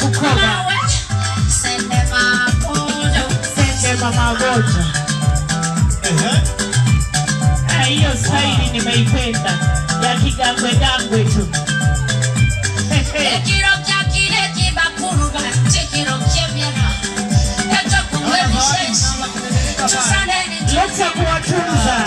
Bukoba. Sende mama moja. Hiyo staili nimeipenda ya kigangwe gangwe tu. Leta kuwatunza.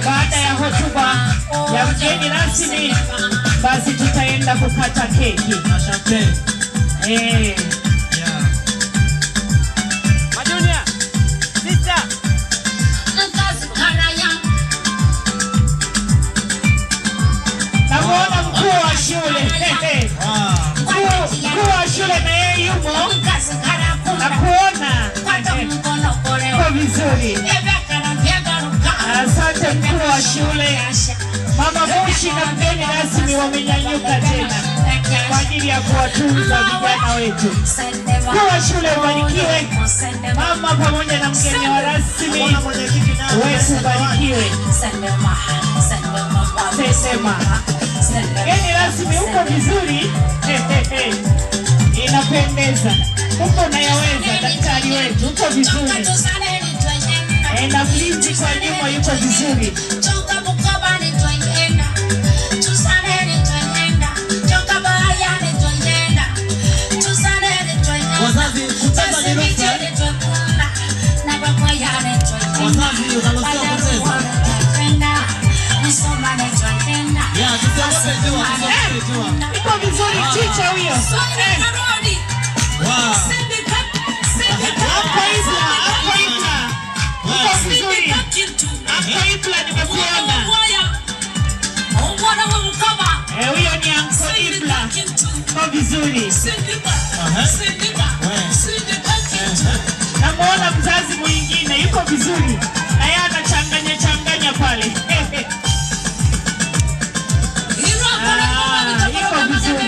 Baada ya hotuba ya mgeni rasmi basi tutaenda kukata keki. Asante. Majunia. Sister. Namuona mkuu wa shule. Mkuu wa shule na yeye yumo. Nakuona. Kwa vizuri. Asante mkuu wa shule. Mama Moshi na mgeni rasmi wamenyanyuka tena kwa ajili ya kuwatunza vijana wetu. Mkuu wa shule ubarikiwe. Mama pamoja na mgeni wa rasmi wetu ubarikiwe. Sema. Mgeni rasmi uko vizuri. Inapendeza. Uko nayaweza daktari wetu. Uko vizuri. Na mlinzi kwa nyuma yuko vizuri. Wazazi kutaka ni ruhusa. Wazazi unalosia kucheza. Ya, tusiogope jua. Iko vizuri chicha huyo. Wow. Hapo Ibla. Uko vizuri. Hapo Ibla nimekuona. Huyo ni Anko Ibla. Uko vizuri. Namuona mzazi mwingine yuko vizuri. Na yeye anachanganya pale. Yuko vizuri.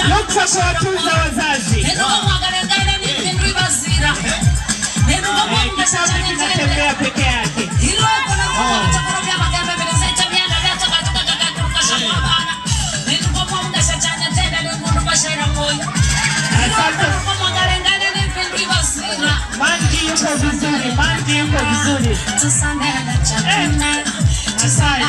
Luksa kuwatunza wazazi. Kitabu kinatembea peke yake. Mangi yuko vizuri. Mangi yuko vizuri. Asante.